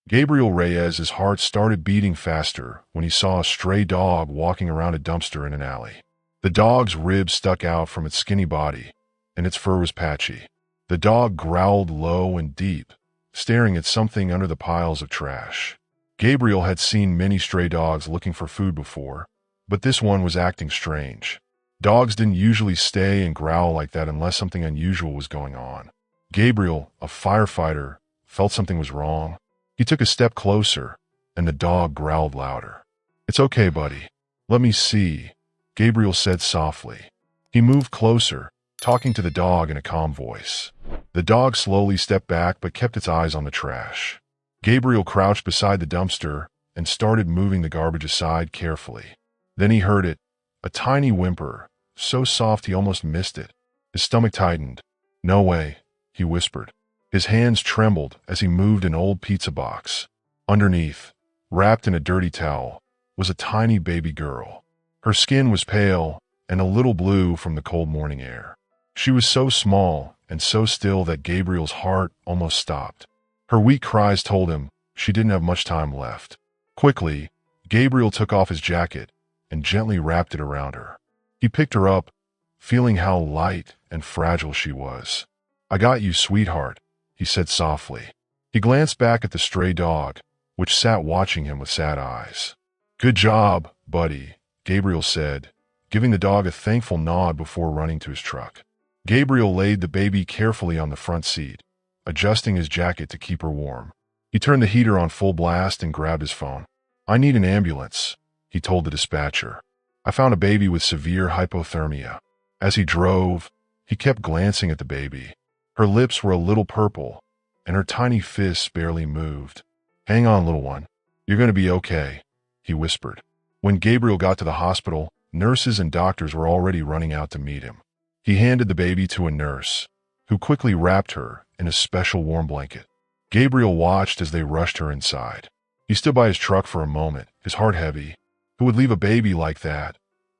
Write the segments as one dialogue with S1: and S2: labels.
S1: Gabriel Reyes's heart started beating faster when he saw a stray dog walking around a dumpster in an alley. The dog's ribs stuck out from its skinny body, and its fur was patchy. The dog growled low and deep, staring at something under the piles of trash. Gabriel had seen many stray dogs looking for food before, but this one was acting strange. Dogs didn't usually stay and growl like that unless something unusual was going on. Gabriel, a firefighter, felt something was wrong. He took a step closer, and the dog growled louder. "It's okay, buddy. Let me see," Gabriel said softly. He moved closer, talking to the dog in a calm voice. The dog slowly stepped back but kept its eyes on the trash. Gabriel crouched beside the dumpster and started moving the garbage aside carefully. Then he heard it, a tiny whimper, so soft he almost missed it. His stomach tightened. "No way," he whispered. His hands trembled as he moved an old pizza box. Underneath, wrapped in a dirty towel, was a tiny baby girl. Her skin was pale and a little blue from the cold morning air. She was so small and so still that Gabriel's heart almost stopped. Her weak cries told him she didn't have much time left. Quickly, Gabriel took off his jacket and gently wrapped it around her. He picked her up, feeling how light and fragile she was. "I got you, sweetheart," he said softly. He glanced back at the stray dog, which sat watching him with sad eyes. "Good job, buddy," Gabriel said, giving the dog a thankful nod before running to his truck. Gabriel laid the baby carefully on the front seat, adjusting his jacket to keep her warm. He turned the heater on full blast and grabbed his phone. "I need an ambulance," he told the dispatcher. "I found a baby with severe hypothermia." As he drove, he kept glancing at the baby. Her lips were a little purple, and her tiny fists barely moved. "Hang on, little one. You're going to be okay," he whispered. When Gabriel got to the hospital, nurses and doctors were already running out to meet him. He handed the baby to a nurse, who quickly wrapped her in a special warm blanket. Gabriel watched as they rushed her inside. He stood by his truck for a moment, his heart heavy. Who would leave a baby like that,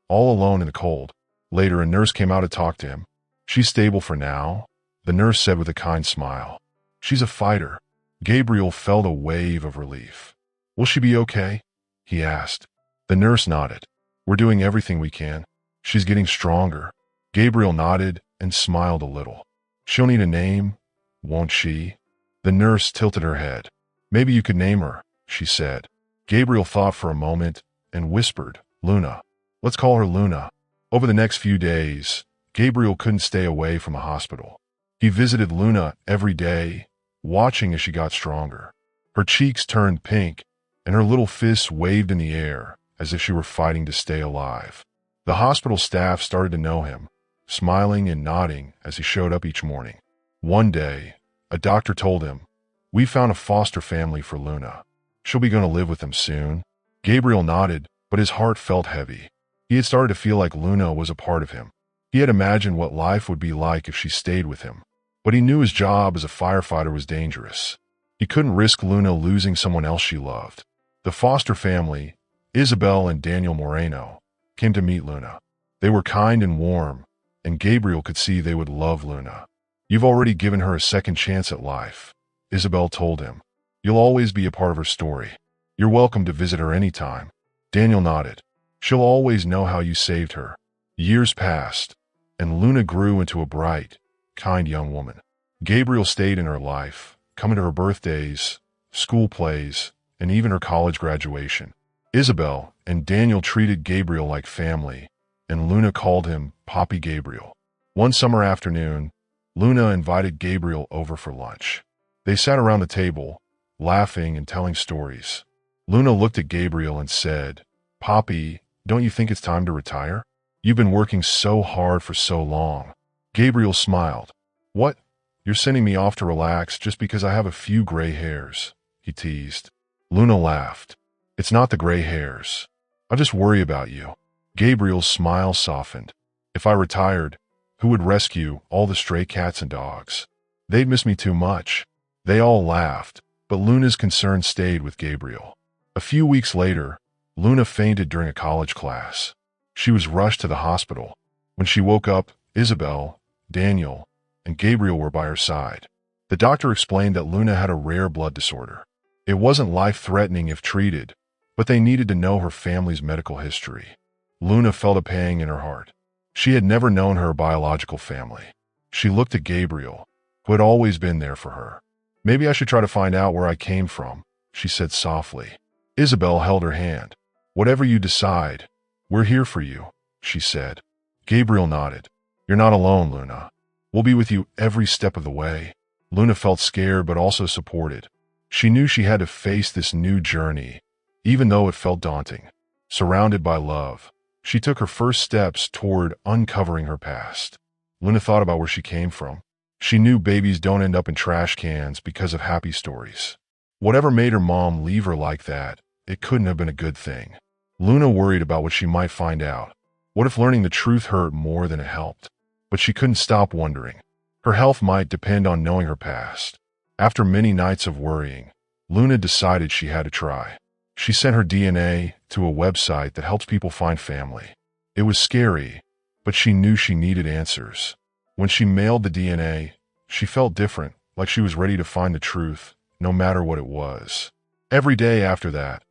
S1: all alone in the cold? Later, a nurse came out to talk to him. "She's stable for now," the nurse said with a kind smile. "She's a fighter." Gabriel felt a wave of relief. "Will she be okay?" he asked. The nurse nodded. "We're doing everything we can. She's getting stronger." Gabriel nodded and smiled a little. "She'll need a name, won't she?" The nurse tilted her head. "Maybe you could name her," she said. Gabriel thought for a moment and whispered, "Luna. Let's call her Luna." Over the next few days, Gabriel couldn't stay away from the hospital. He visited Luna every day, watching as she got stronger. Her cheeks turned pink, and her little fists waved in the air as if she were fighting to stay alive. The hospital staff started to know him, smiling and nodding as he showed up each morning. One day, a doctor told him, "We found a foster family for Luna. She'll be going to live with them soon." Gabriel nodded, but his heart felt heavy. He had started to feel like Luna was a part of him. He had imagined what life would be like if she stayed with him, but he knew his job as a firefighter was dangerous. He couldn't risk Luna losing someone else she loved. The foster family, Isabel and Daniel Moreno, came to meet Luna. They were kind and warm, and Gabriel could see they would love Luna. "You've already given her a second chance at life," Isabel told him. "You'll always be a part of her story. You're welcome to visit her anytime." Daniel nodded. "She'll always know how you saved her." Years passed, and Luna grew into a bright, kind young woman. Gabriel stayed in her life, coming to her birthdays, school plays, and even her college graduation. Isabel and Daniel treated Gabriel like family, and Luna called him Papi Gabriel. One summer afternoon, Luna invited Gabriel over for lunch. They sat around the table, laughing and telling stories. Luna looked at Gabriel and said, "Papi, don't you think it's time to retire? You've been working so hard for so long." Gabriel smiled. "What? You're sending me off to relax just because I have a few gray hairs," he teased. Luna laughed. "It's not the gray hairs. I just worry about you." Gabriel's smile softened. "If I retired, who would rescue all the stray cats and dogs? They'd miss me too much." They all laughed, but Luna's concern stayed with Gabriel. A few weeks later, Luna fainted during a college class. She was rushed to the hospital. When she woke up, Isabel, Daniel, and Gabriel were by her side. The doctor explained that Luna had a rare blood disorder. It wasn't life-threatening if treated, but they needed to know her family's medical history. Luna felt a pang in her heart. She had never known her biological family. She looked at Gabriel, who had always been there for her. "Maybe I should try to find out where I came from," she said softly. Isabel held her hand. "Whatever you decide, we're here for you," she said. Gabriel nodded. "You're not alone, Luna. We'll be with you every step of the way." Luna felt scared but also supported. She knew she had to face this new journey, even though it felt daunting. Surrounded by love, she took her first steps toward uncovering her past. Luna thought about where she came from. She knew babies don't end up in trash cans because of happy stories. Whatever made her mom leave her like that, it couldn't have been a good thing. Luna worried about what she might find out. What if learning the truth hurt more than it helped? But she couldn't stop wondering. Her health might depend on knowing her past. After many nights of worrying, Luna decided she had to try. She sent her DNA to a website that helps people find family. It was scary, but she knew she needed answers. When she mailed the DNA, she felt different, like she was ready to find the truth, no matter what it was. Every day after that,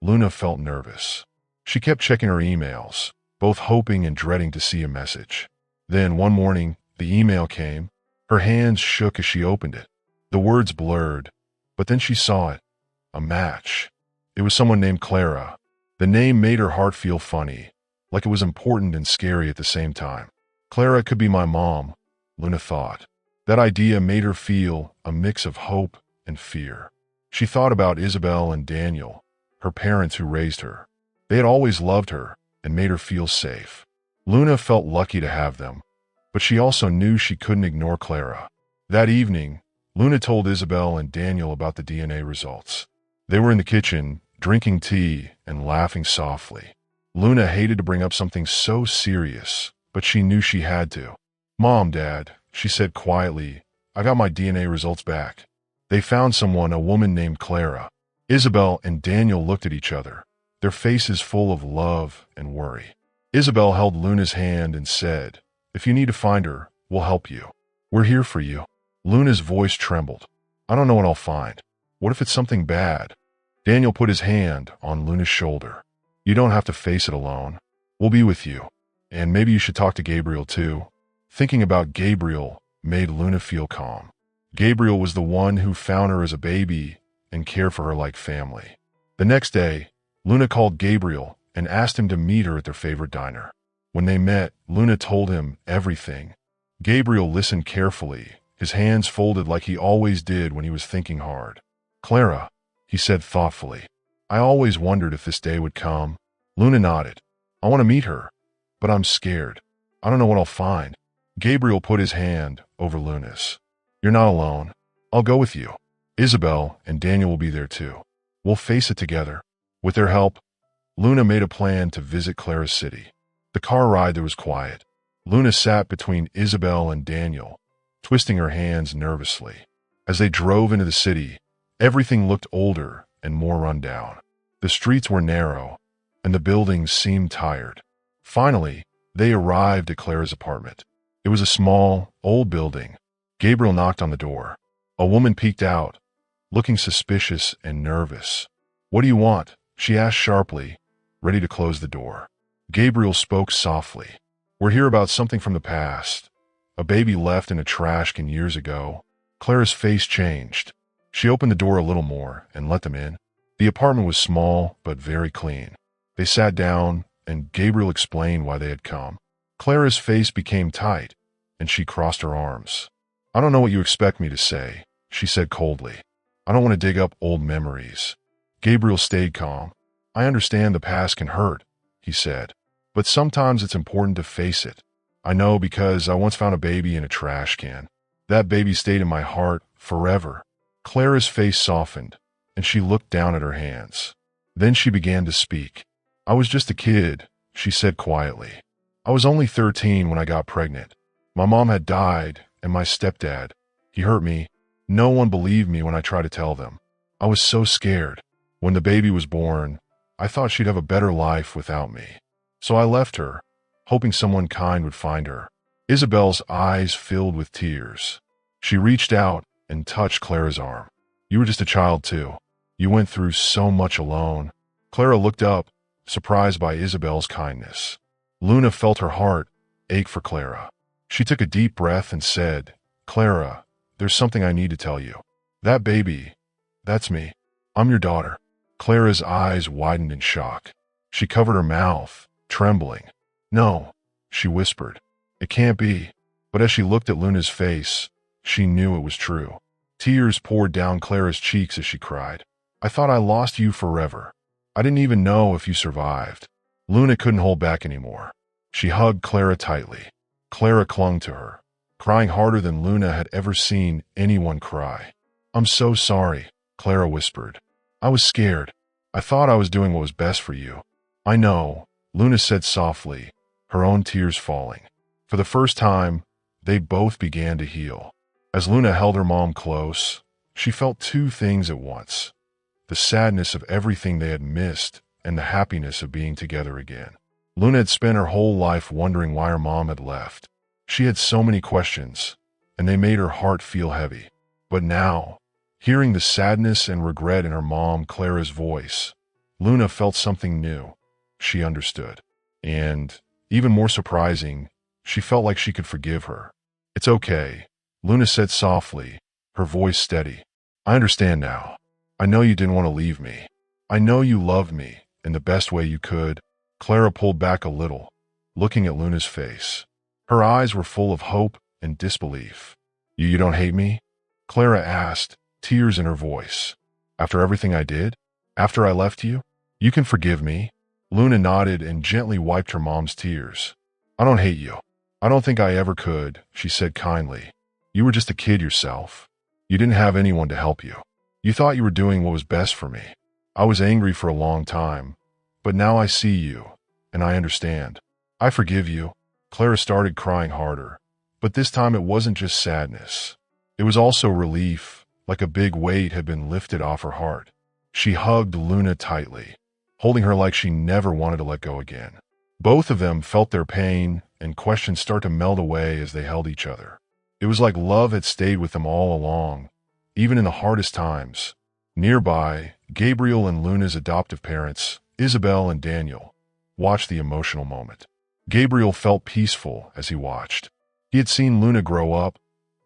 S1: Luna felt nervous. She kept checking her emails, both hoping and dreading to see a message. Then one morning, the email came. Her hands shook as she opened it. The words blurred, but then she saw it. A match. It was someone named Clara. The name made her heart feel funny, like it was important and scary at the same time. Clara could be my mom, Luna thought. That idea made her feel a mix of hope and fear. She thought about Isabel and Daniel, her parents who raised her. They had always loved her and made her feel safe. Luna felt lucky to have them, but she also knew she couldn't ignore Clara. That evening, Luna told Isabel and Daniel about the DNA results. They were in the kitchen, drinking tea and laughing softly. Luna hated to bring up something so serious, but she knew she had to. "Mom, Dad," she said quietly, "I got my DNA results back. They found someone, a woman named Clara." Isabel and Daniel looked at each other, their faces full of love and worry. Isabel held Luna's hand and said, "If you need to find her, we'll help you. We're here for you." Luna's voice trembled. "I don't know what I'll find. What if it's something bad?" Daniel put his hand on Luna's shoulder. "You don't have to face it alone. We'll be with you. And maybe you should talk to Gabriel too." Thinking about Gabriel made Luna feel calm. Gabriel was the one who found her as a baby and cared for her like family. The next day, Luna called Gabriel and asked him to meet her at their favorite diner. When they met, Luna told him everything. Gabriel listened carefully, his hands folded like he always did when he was thinking hard. "Clara," he said thoughtfully, "I always wondered if this day would come." Luna nodded. "I want to meet her, but I'm scared. I don't know what I'll find." Gabriel put his hand over Luna's. "You're not alone. I'll go with you. Isabel and Daniel will be there too. We'll face it together." With their help, Luna made a plan to visit Clara's city. The car ride there was quiet. Luna sat between Isabel and Daniel, twisting her hands nervously. As they drove into the city, everything looked older and more run down. The streets were narrow, and the buildings seemed tired. Finally, they arrived at Clara's apartment. It was a small, old building. Gabriel knocked on the door. A woman peeked out, looking suspicious and nervous. "What do you want?" she asked sharply, ready to close the door. Gabriel spoke softly. "We're here about something from the past. A baby left in a trash can years ago." Clara's face changed. She opened the door a little more and let them in. The apartment was small but very clean. They sat down, and Gabriel explained why they had come. Clara's face became tight, and she crossed her arms. "I don't know what you expect me to say," she said coldly. "I don't want to dig up old memories." Gabriel stayed calm. "I understand the past can hurt," he said, "but sometimes it's important to face it. I know because I once found a baby in a trash can. That baby stayed in my heart forever." Clara's face softened, and she looked down at her hands. Then she began to speak. "I was just a kid," she said quietly. "I was only 13 when I got pregnant. My mom had died, and my stepdad, he hurt me. No one believed me when I tried to tell them. I was so scared. When the baby was born, I thought she'd have a better life without me. So I left her, hoping someone kind would find her." Isabel's eyes filled with tears. She reached out and touched Clara's arm. "You were just a child too. You went through so much alone." Clara looked up, surprised by Isabel's kindness. Luna felt her heart ache for Clara. She took a deep breath and said, "Clara, there's something I need to tell you. That baby, that's me. I'm your daughter." Clara's eyes widened in shock. She covered her mouth, trembling. "No," she whispered. "It can't be." But as she looked at Luna's face, she knew it was true. Tears poured down Clara's cheeks as she cried. "I thought I lost you forever. I didn't even know if you survived." Luna couldn't hold back anymore. She hugged Clara tightly. Clara clung to her, crying harder than Luna had ever seen anyone cry. "I'm so sorry," Clara whispered. "I was scared. I thought I was doing what was best for you." "I know," Luna said softly, her own tears falling. For the first time, they both began to heal. As Luna held her mom close, she felt two things at once: the sadness of everything they had missed and the happiness of being together again. Luna had spent her whole life wondering why her mom had left. She had so many questions, and they made her heart feel heavy. But now, hearing the sadness and regret in her mom Clara's voice, Luna felt something new. She understood. And, even more surprising, she felt like she could forgive her. "It's okay," Luna said softly, her voice steady. "I understand now. I know you didn't want to leave me. I know you loved me in the best way you could." Clara pulled back a little, looking at Luna's face. Her eyes were full of hope and disbelief. You don't hate me?" Clara asked, tears in her voice. "After everything I did? After I left you? You can forgive me?" Luna nodded and gently wiped her mom's tears. "I don't hate you. I don't think I ever could," she said kindly. "You were just a kid yourself. You didn't have anyone to help you. You thought you were doing what was best for me. I was angry for a long time, but now I see you, and I understand. I forgive you." Clara started crying harder, but this time it wasn't just sadness. It was also relief, like a big weight had been lifted off her heart. She hugged Luna tightly, holding her like she never wanted to let go again. Both of them felt their pain and questions start to melt away as they held each other. It was like love had stayed with them all along, even in the hardest times. Nearby, Gabriel and Luna's adoptive parents, Isabel and Daniel, watched the emotional moment. Gabriel felt peaceful as he watched. He had seen Luna grow up,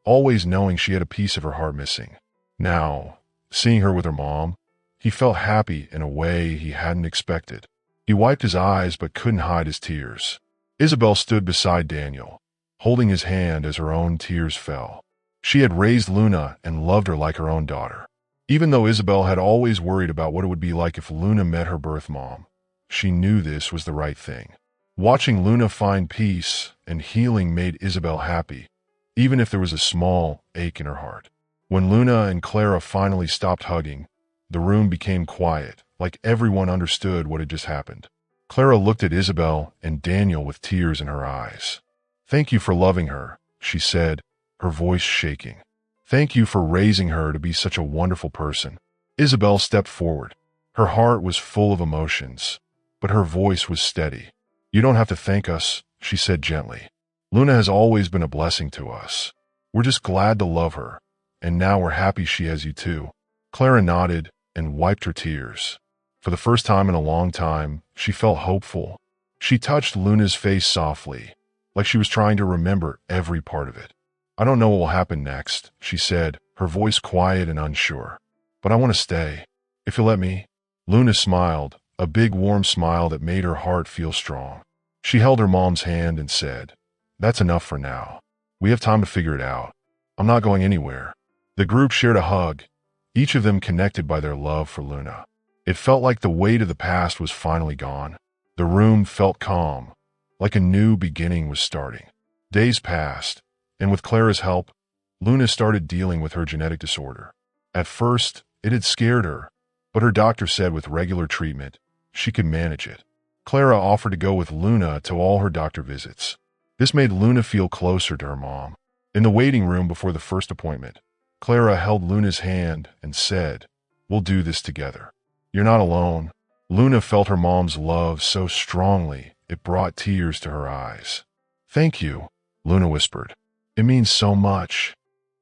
S1: always knowing she had a piece of her heart missing. Now, seeing her with her mom, he felt happy in a way he hadn't expected. He wiped his eyes but couldn't hide his tears. Isabel stood beside Daniel, holding his hand as her own tears fell. She had raised Luna and loved her like her own daughter. Even though Isabel had always worried about what it would be like if Luna met her birth mom, she knew this was the right thing. Watching Luna find peace and healing made Isabel happy, even if there was a small ache in her heart. When Luna and Clara finally stopped hugging, the room became quiet, like everyone understood what had just happened. Clara looked at Isabel and Daniel with tears in her eyes. "Thank you for loving her," she said, her voice shaking. "Thank you for raising her to be such a wonderful person." Isabel stepped forward. Her heart was full of emotions, but her voice was steady. "You don't have to thank us," she said gently. "Luna has always been a blessing to us. We're just glad to love her, and now we're happy she has you too." Clara nodded and wiped her tears. For the first time in a long time, she felt hopeful. She touched Luna's face softly, like she was trying to remember every part of it. "I don't know what will happen next," she said, her voice quiet and unsure. "But I want to stay, if you'll let me." Luna smiled, a big warm smile that made her heart feel strong. She held her mom's hand and said, "That's enough for now. We have time to figure it out. I'm not going anywhere." The group shared a hug, each of them connected by their love for Luna. It felt like the weight of the past was finally gone. The room felt calm, like a new beginning was starting. Days passed, and with Clara's help, Luna started dealing with her genetic disorder. At first, it had scared her, but her doctor said with regular treatment, she could manage it. Clara offered to go with Luna to all her doctor visits. This made Luna feel closer to her mom. In the waiting room before the first appointment, Clara held Luna's hand and said, "We'll do this together. You're not alone." Luna felt her mom's love so strongly it brought tears to her eyes. "Thank you," Luna whispered. "It means so much."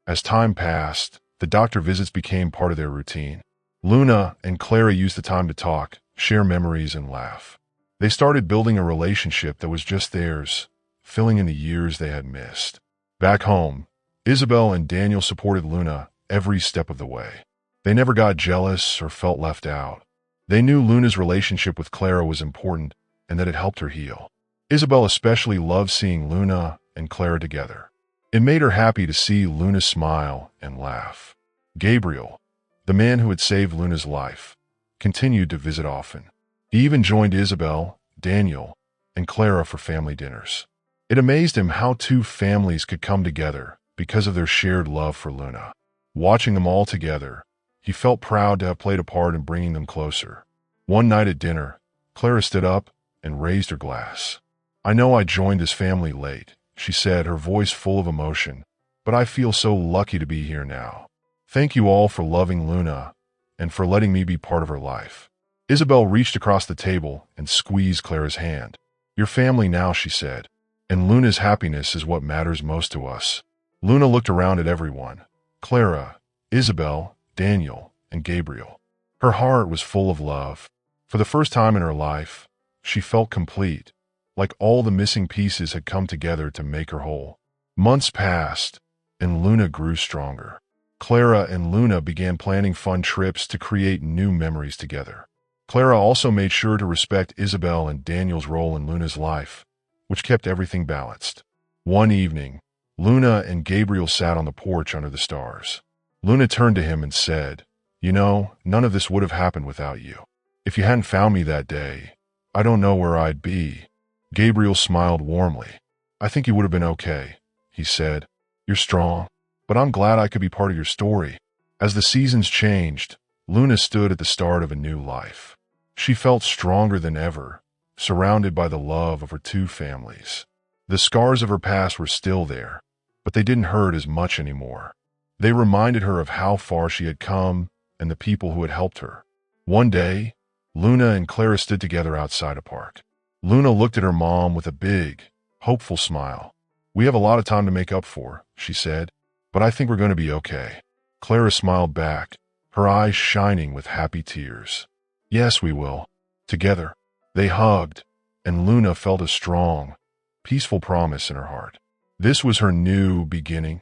S1: As time passed, the doctor visits became part of their routine. Luna and Clara used the time to talk, share memories, and laugh. They started building a relationship that was just theirs, filling in the years they had missed. Back home, Isabel and Daniel supported Luna every step of the way. They never got jealous or felt left out. They knew Luna's relationship with Clara was important and that it helped her heal. Isabel especially loved seeing Luna and Clara together. It made her happy to see Luna smile and laugh. Gabriel, the man who had saved Luna's life, continued to visit often. He even joined Isabel, Daniel, and Clara for family dinners. It amazed him how two families could come together because of their shared love for Luna. Watching them all together, he felt proud to have played a part in bringing them closer. One night at dinner, Clara stood up and raised her glass. "I know I joined this family late," she said, her voice full of emotion, "but I feel so lucky to be here now. Thank you all for loving Luna and for letting me be part of her life." Isabel reached across the table and squeezed Clara's hand. "Your family now," she said, "and Luna's happiness is what matters most to us." Luna looked around at everyone: Clara, Isabel, Daniel, and Gabriel. Her heart was full of love. For the first time in her life, she felt complete, like all the missing pieces had come together to make her whole. Months passed, and Luna grew stronger. Clara and Luna began planning fun trips to create new memories together. Clara also made sure to respect Isabel and Daniel's role in Luna's life, which kept everything balanced. One evening, Luna and Gabriel sat on the porch under the stars. Luna turned to him and said, "You know, none of this would have happened without you. If you hadn't found me that day, I don't know where I'd be." Gabriel smiled warmly. "I think you would have been okay," he said. "You're strong, but I'm glad I could be part of your story." As the seasons changed, Luna stood at the start of a new life. She felt stronger than ever, surrounded by the love of her two families. The scars of her past were still there, but they didn't hurt as much anymore. They reminded her of how far she had come and the people who had helped her. One day, Luna and Clara stood together outside a park. Luna looked at her mom with a big, hopeful smile. "We have a lot of time to make up for," she said, "but I think we're going to be okay." Clara smiled back, her eyes shining with happy tears. "Yes, we will." Together, they hugged, and Luna felt a strong, peaceful promise in her heart. This was her new beginning,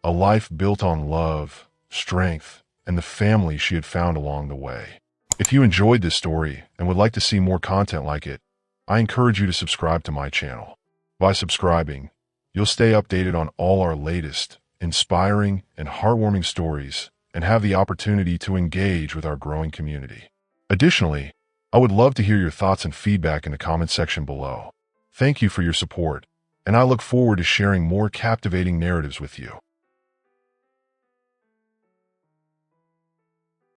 S1: a life built on love, strength, and the family she had found along the way. If you enjoyed this story and would like to see more content like it, I encourage you to subscribe to my channel. By subscribing, you'll stay updated on all our latest, inspiring, and heartwarming stories and have the opportunity to engage with our growing community. Additionally, I would love to hear your thoughts and feedback in the comment section below. Thank you for your support, and I look forward to sharing more captivating narratives with you.